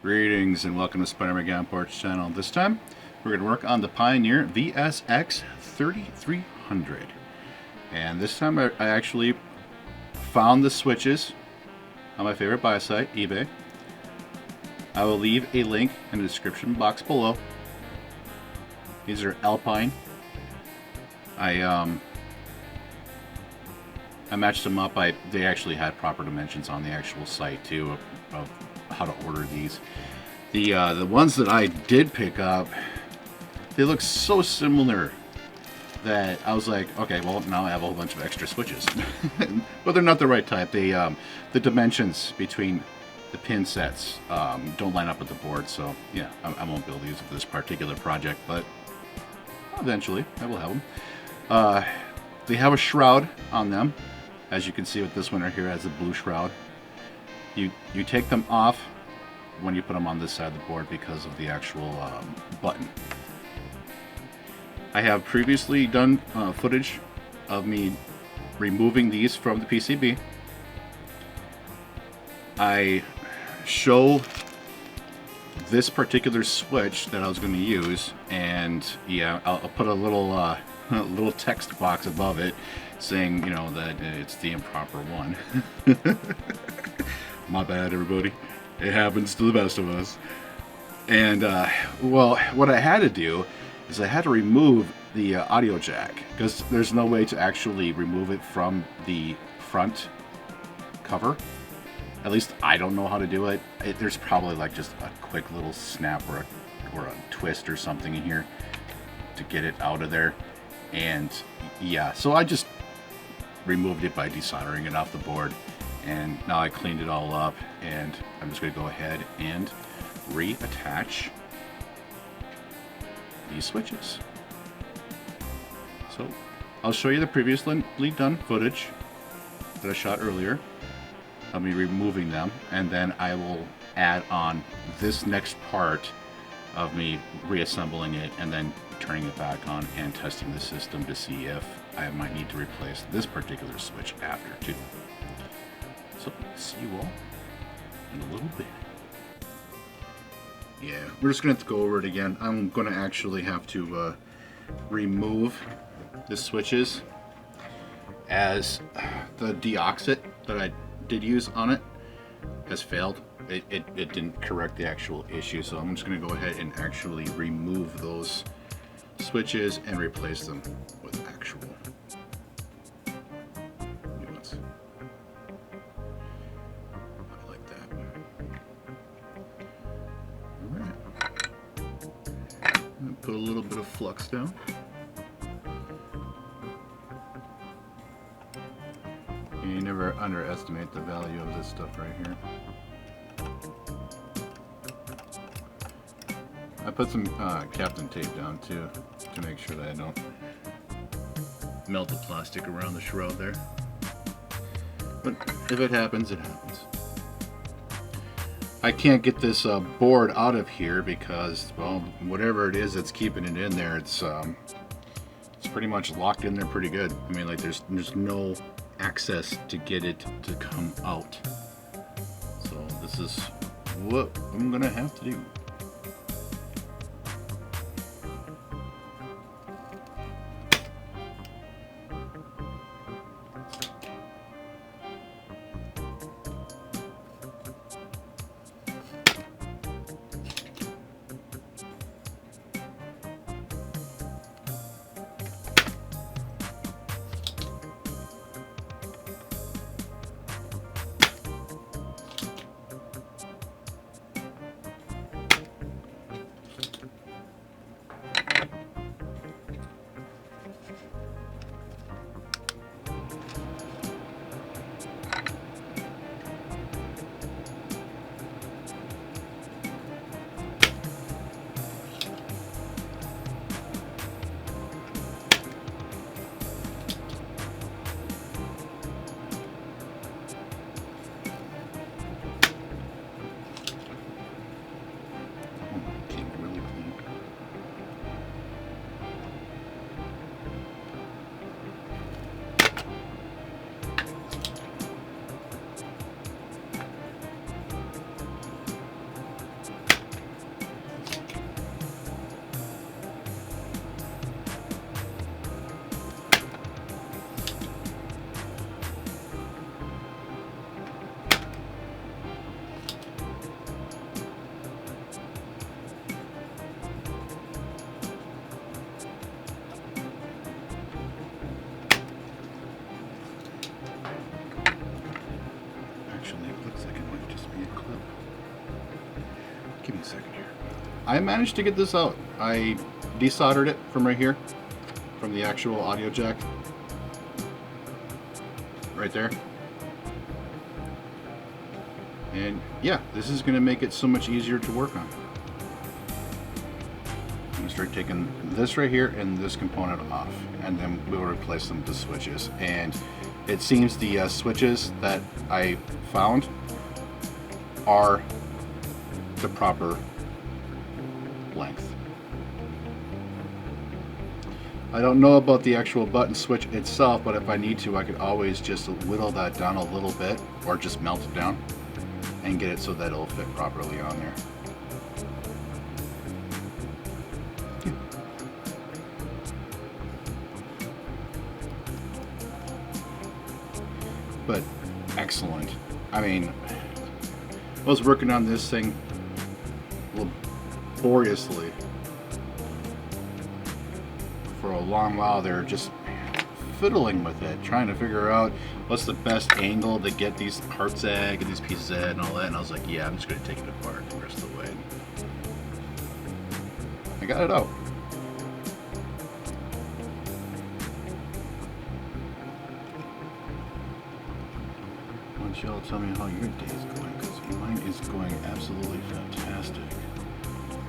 Greetings and welcome to Spider-Man Porch channel. This time we're going to work on the Pioneer VSX-3300. And this time I actually found the switches on my favorite buy site, eBay. I will leave a link in the description box below. These are Alpine. I matched them up. They actually had proper dimensions on the actual site too of how to order these. The ones that I did pick up, they look so similar that I was like, okay, well now I have a whole bunch of extra switches. But they're not the right type. They the dimensions between the pin sets don't line up with the board, so yeah, I won't be able to use it for this particular project, but eventually I will have them. They have a shroud on them, as you can see with this one right here has a blue shroud. You take them off when you put them on this side of the board because of the actual button. I have previously done footage of me removing these from the PCB. I show this particular switch that I was going to use, and yeah, I'll put a little little text box above it saying, you know, that it's the improper one. My bad, everybody. It happens to the best of us. And well, what I had to do is I had to remove the audio jack, because there's no way to actually remove it from the front cover. At least I don't know how to do it. There's probably like just a quick little snap or a twist or something in here to get it out of there. And yeah, so I just removed it by desoldering it off the board, and now I cleaned it all up, and I'm just going to go ahead and reattach these switches. So I'll show you the previously done footage that I shot earlier of me removing them, and then I will add on this next part of me reassembling it and then turning it back on and testing the system to see if I might need to replace this particular switch after too. So see you all in a little bit. Yeah, we're just gonna have to go over it again. I'm gonna actually have to remove the switches, as the deoxit that I did use on it has failed. It didn't correct the actual issue, so I'm just going to go ahead and actually remove those switches and replace them with actual new ones. I like that. Alright. I'm going to put a little bit of flux down. You never underestimate the value of this stuff right here. I put some Captain tape down too to make sure that I don't melt the plastic around the shroud there. But if it happens, it happens. I can't get this board out of here because, well, whatever it is that's keeping it in there, it's pretty much locked in there pretty good. I mean, like there's no access to get it to come out. So this is what I'm gonna have to do. Give me a second here. I managed to get this out. I desoldered it from right here, from the actual audio jack. Right there. And yeah, this is going to make it so much easier to work on. I'm going to start taking this right here and this component off, and then we'll replace them with the switches. And it seems the switches that I found are the proper length. I don't know about the actual button switch itself, but if I need to, I could always just whittle that down a little bit, or just melt it down and get it so that it'll fit properly on there. Yeah. But excellent. I mean, I was working on this thing laboriously for a long while there, just fiddling with it, trying to figure out what's the best angle to get these parts at, get these pieces at, and all that. And I was like, yeah, I'm just going to take it apart the rest of the way. I got it out. Why don't y'all tell me how your day is going, because mine is going absolutely fantastic.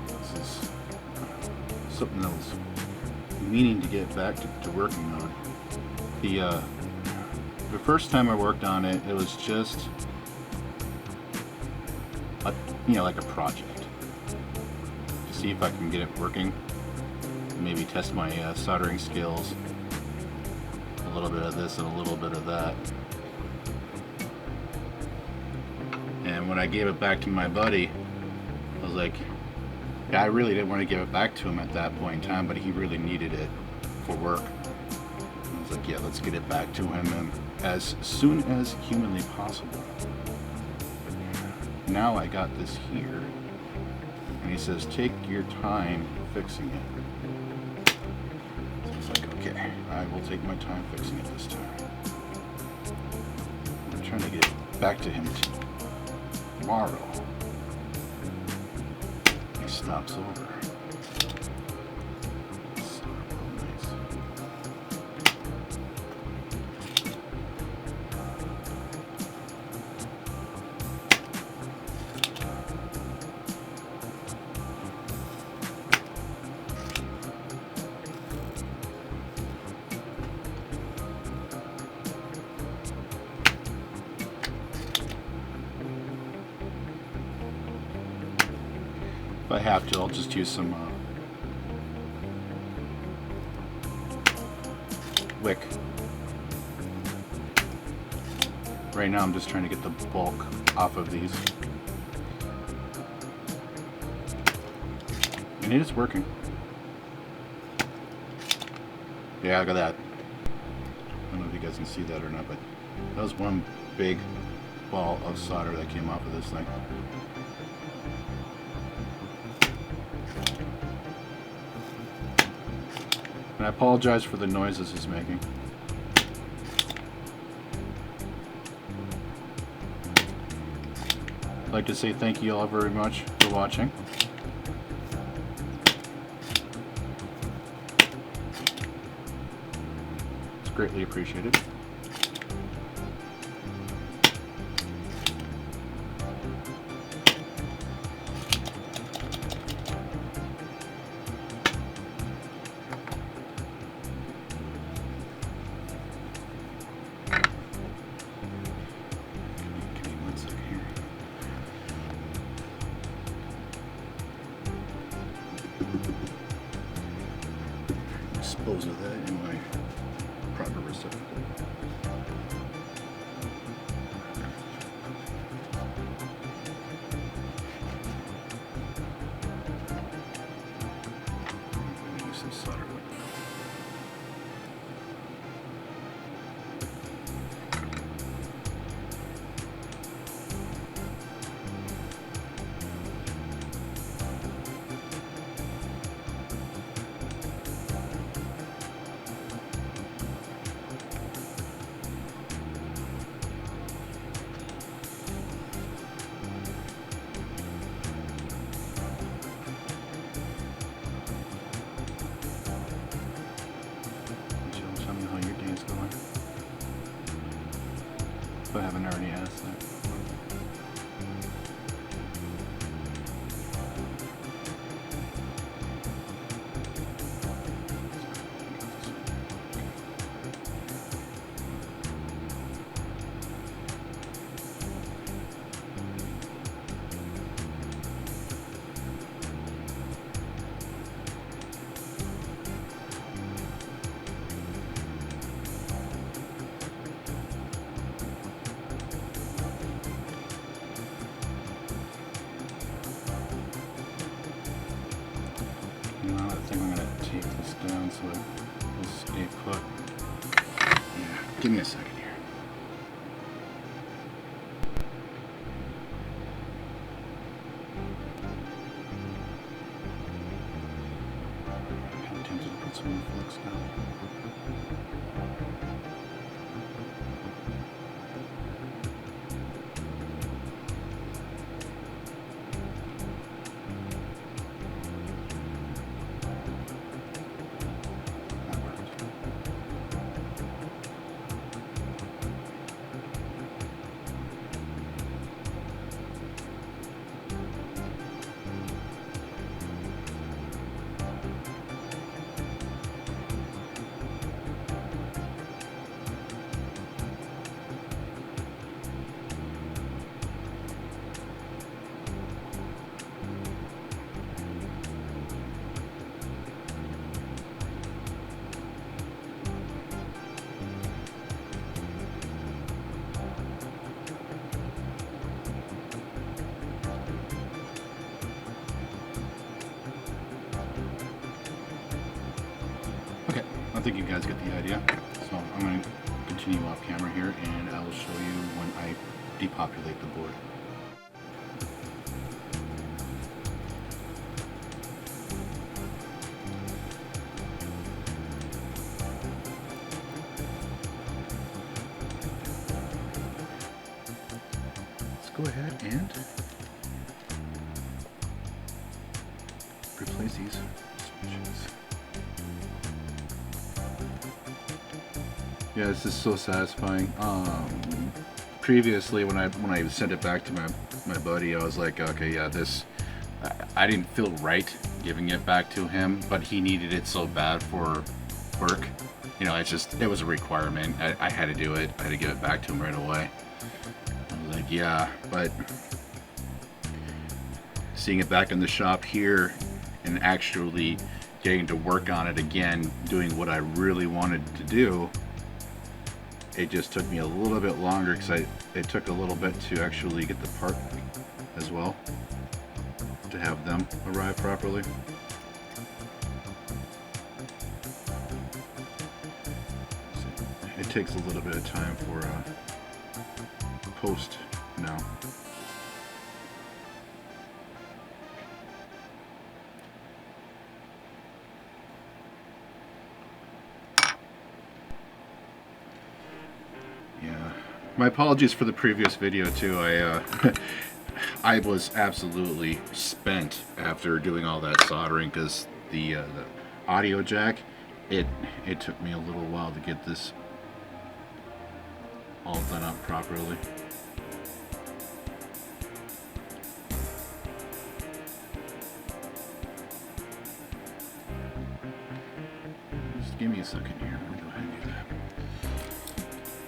This is something else. Meaning to get back to working on. The first time I worked on it, it was just like a project to see if I can get it working. Maybe test my soldering skills. A little bit of this and a little bit of that. And when I gave it back to my buddy, I was like, yeah, I really didn't want to give it back to him at that point in time, but he really needed it for work. I was like, yeah, let's get it back to him and as soon as humanly possible. Now I got this here, and he says, take your time fixing it. So it's like, okay, I will take my time fixing it this time. I'm trying to get it back to him tomorrow. He stops over. If I have to, I'll just use some wick. Right now I'm just trying to get the bulk off of these. And it is working. Yeah, look at that. I don't know if you guys can see that or not, but that was one big ball of solder that came off of this thing. And I apologize for the noises it's making. I'd like to say thank you all very much for watching. It's greatly appreciated. Dispose of that in my proper receptacle. Use some solder. this down so it will stay put. Yeah, give me a second here. I'm tempted to put some more flux down. Okay, I think you guys get the idea. So I'm going to continue off camera here and I will show you when I depopulate the board. Let's go ahead and replace these switches. Yeah, this is so satisfying. Previously, when I sent it back to my buddy, I was like, okay, yeah, this I didn't feel right giving it back to him, but he needed it so bad for work. You know, it was a requirement. I had to do it. I had to give it back to him right away. I was like, yeah, but seeing it back in the shop here and actually getting to work on it again, doing what I really wanted to do, it just took me a little bit longer because it took a little bit to actually get the part as well, to have them arrive properly. It takes a little bit of time for post now. My apologies for the previous video too. I was absolutely spent after doing all that soldering because the audio jack, it took me a little while to get this all done up properly. Just give me a second here. I'm gonna go ahead and do that.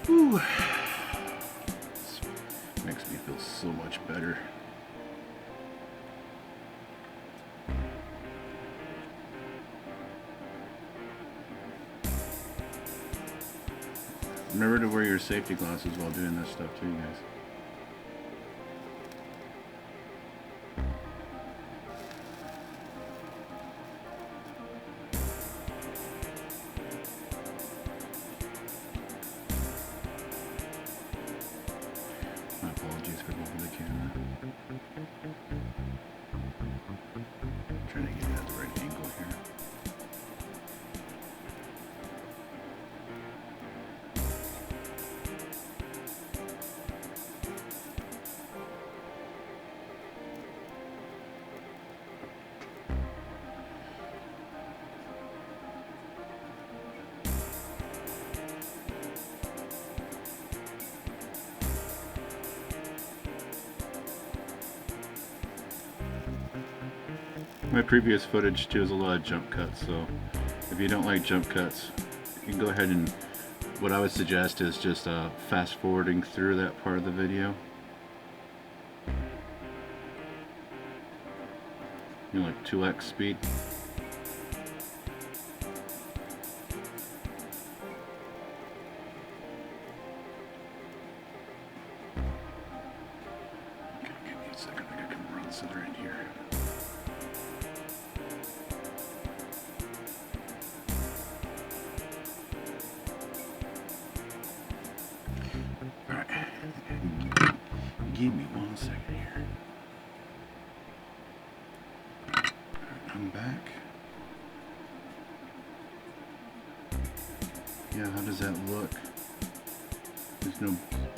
Whew. Makes me feel so much better. Remember to wear your safety glasses while doing this stuff too, guys. My apologies for moving the camera. I'm trying to get it at the right angle here. My previous footage too is a lot of jump cuts, so if you don't like jump cuts, you can go ahead and, what I would suggest is just fast forwarding through that part of the video. You know, like 2x speed. Okay, give me a second, I gotta come around the other end here. Give me 1 second here. I'm back. Yeah, how does that look? There's no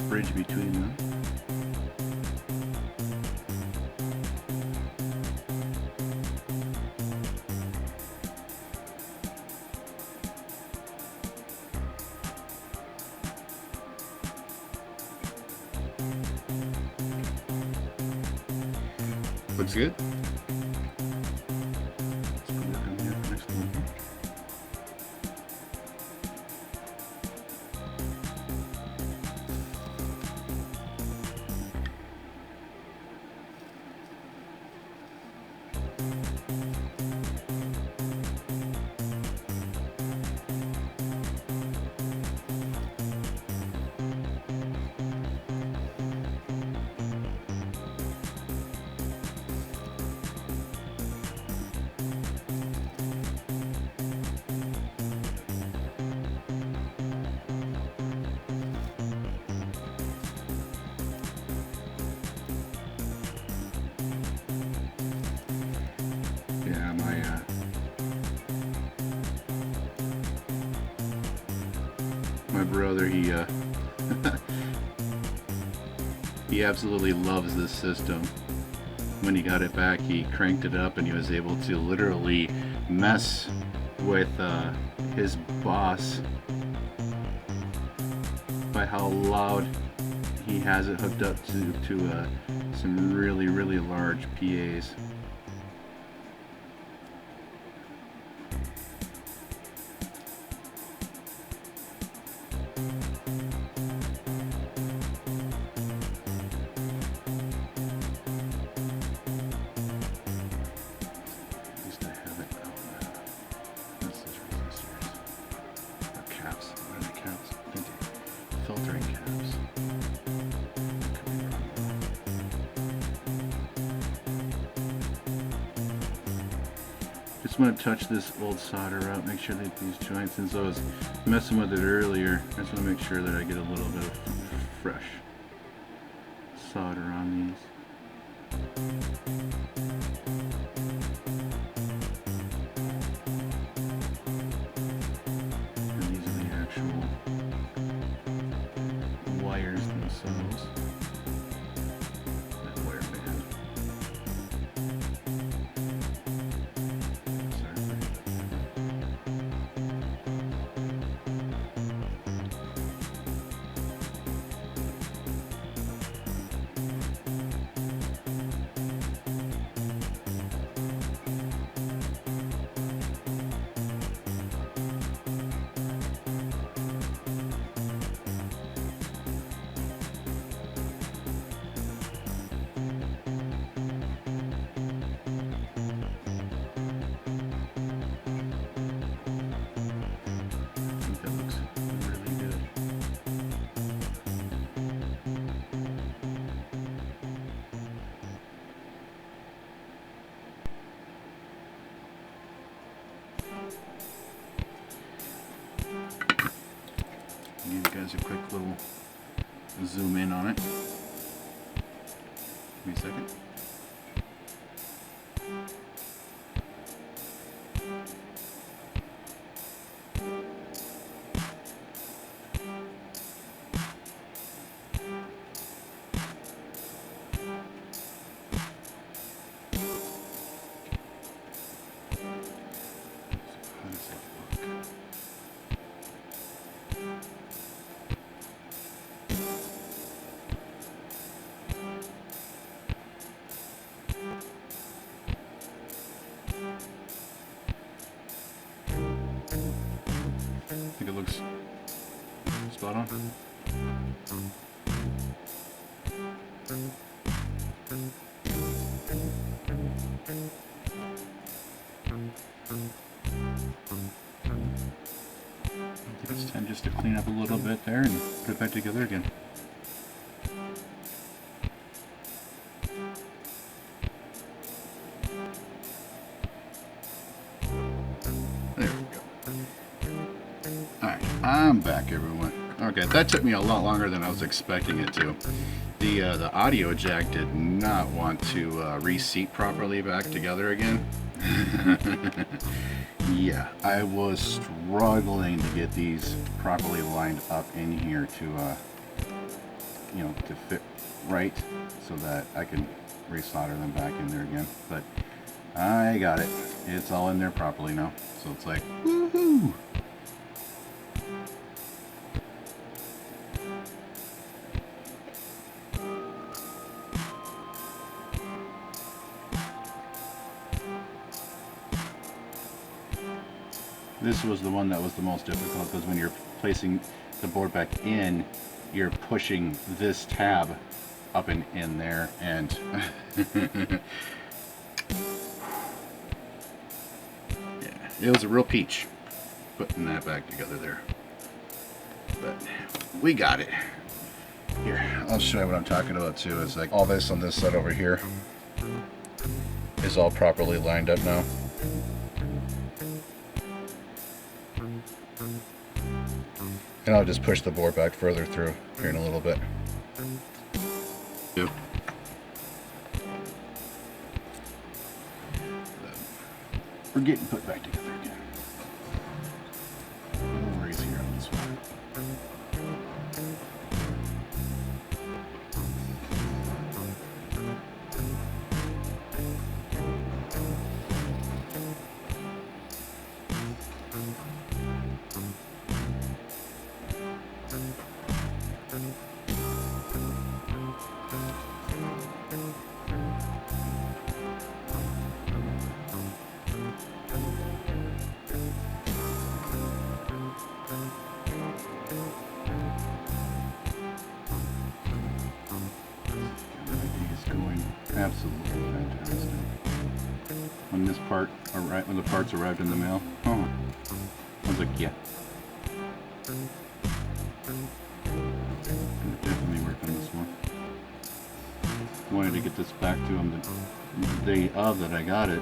bridge between them. Looks good. Yeah, my brother, he he absolutely loves this system. When he got it back, he cranked it up and he was able to literally mess with his boss by how loud he has it hooked up to some really large PAs. Filtering caps. Just want to touch this old solder up, make sure that these joints, since I was messing with it earlier, I just want to make sure that I get a little bit of fresh solder on these. Wires themselves. That wire band. Sorry. Give you guys a quick little zoom in on it. Give me a second. How does that look? I think it looks spot on. It's time just to clean up a little bit there and put it back together again. There we go. Alright, I'm back, everyone. Okay, that took me a lot longer than I was expecting it to. The audio jack did not want to reseat properly back together again. Yeah, I was struggling to get these properly lined up in here to, you know, to fit right so that I can resolder them back in there again. But I got it. It's all in there properly now. So it's like, woohoo! This was the one that was the most difficult because when you're placing the board back in, you're pushing this tab up and in there, and yeah, it was a real peach putting that back together there. But we got it. Here, I'll show you what I'm talking about too. It's like all this on this side over here is all properly lined up now. And I'll just push the board back further through here in a little bit. Yep. We're getting put back together again. No worries here on this one. Absolutely fantastic. When this part arrived, when the parts arrived in the mail, oh, I was like, yeah, gonna definitely work on this one. Wanted to get this back to him the day of that I got it.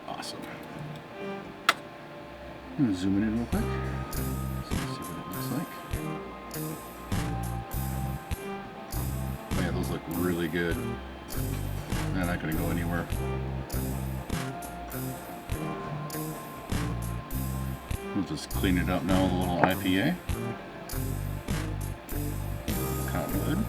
Awesome. I'm going to zoom in real quick so you can see what it looks like. Oh yeah, those look really good. They're not going to go anywhere. We'll just clean it up now with a little IPA. Cottonwood.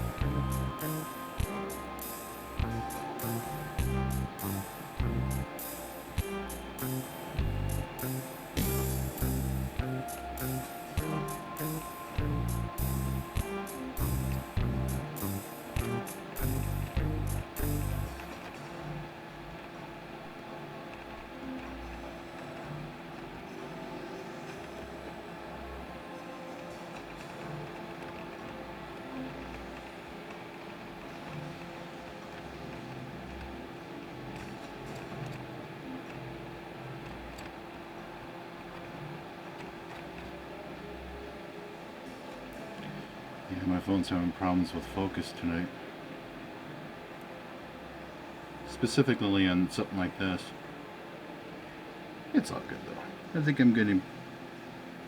Yeah, my phone's having problems with focus tonight. Specifically on something like this. It's all good though. I think I'm getting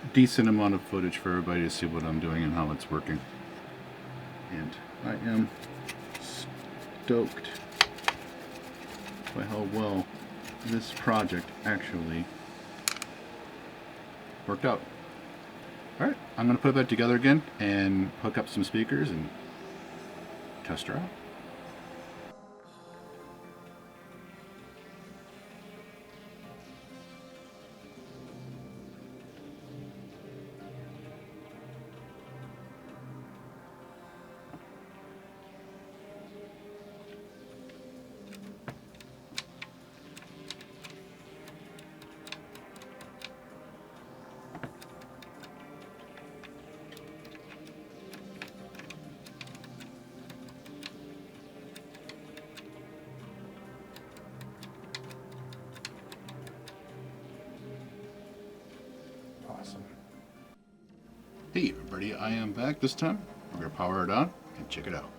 a decent amount of footage for everybody to see what I'm doing and how it's working. And I am stoked by how well this project actually worked out. Alright, I'm going to put that together again and hook up some speakers and test her out. Hey everybody, I am back this time. We're going to power it on and check it out.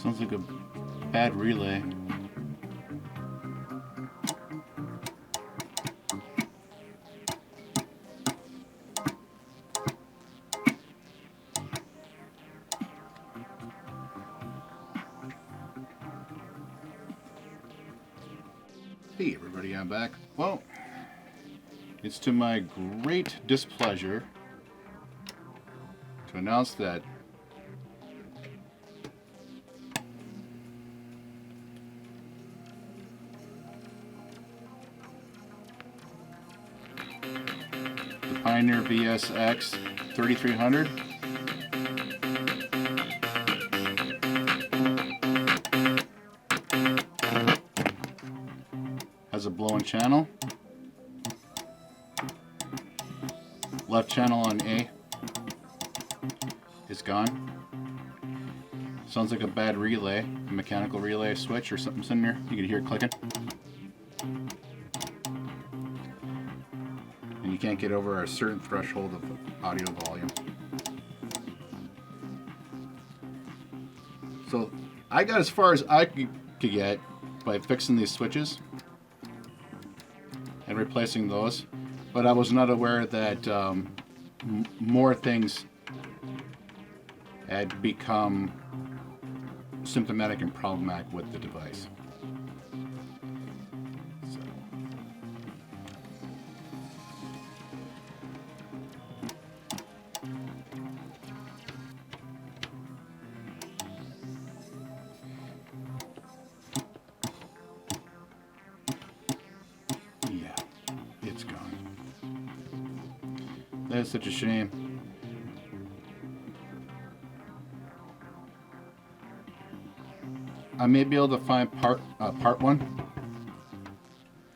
Sounds like a bad relay. Hey everybody, I'm back. Well, it's to my great displeasure to announce that the Pioneer VSX-3300 has a blown channel. Left channel on A is gone. Sounds like a bad relay, a mechanical relay switch or something's in there. You can hear it clicking. And you can't get over a certain threshold of audio volume. So I got as far as I could get by fixing these switches and replacing those, but I was not aware that more things had become symptomatic and problematic with the device. So. That's such a shame. I may be able to find part one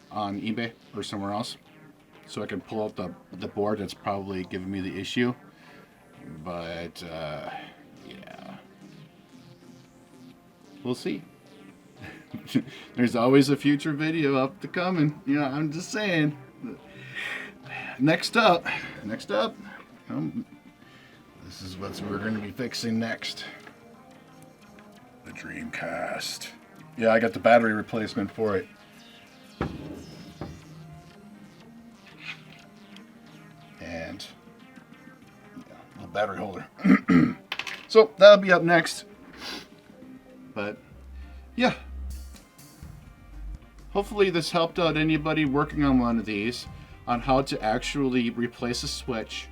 on eBay or somewhere else, so I can pull out the board that's probably giving me the issue. But yeah, we'll see. There's always a future video up to coming. You know, I'm just saying. Next up, this is what we're going to be fixing next. The Dreamcast. Yeah, I got the battery replacement for it. And yeah, a battery holder. So that'll be up next. But yeah. Hopefully this helped out anybody working on one of these on how to actually replace a switch,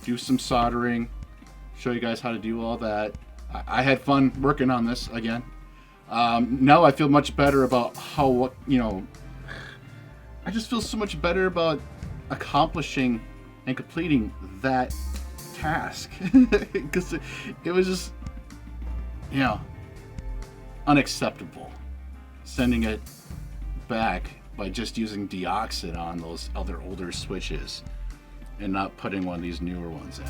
do some soldering, show you guys how to do all that. I had fun working on this again. Now I feel much better about how, you know, I just feel so much better about accomplishing and completing that task. Because it was just, you know, unacceptable sending it back by just using deoxit on those other older switches and not putting one of these newer ones in.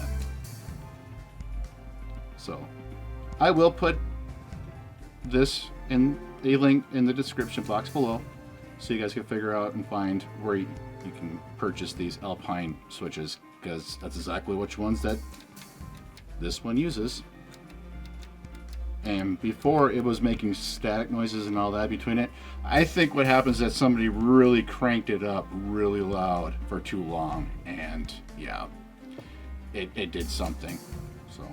So I will put this in a link in the description box below so you guys can figure out and find where you can purchase these Alpine switches, because that's exactly which ones that this one uses. And before it was making static noises and all that between it. I think what happens is that somebody really cranked it up really loud for too long, and yeah, it did something. So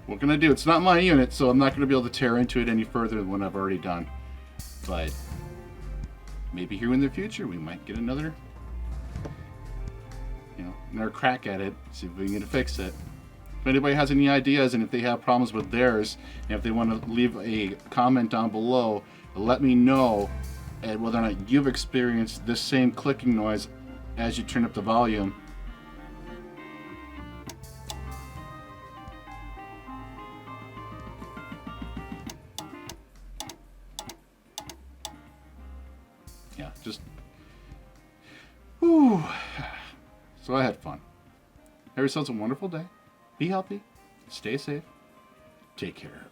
what can I do? It's not my unit, so I'm not going to be able to tear into it any further than what I've already done. But maybe here in the future we might get another crack at it, see if we can fix it. If anybody has any ideas and if they have problems with theirs, and if they want to leave a comment down below, let me know and whether or not you've experienced this same clicking noise as you turn up the volume. Yeah, just whew. So I had fun. Have yourselves a wonderful day. Be healthy, stay safe, take care.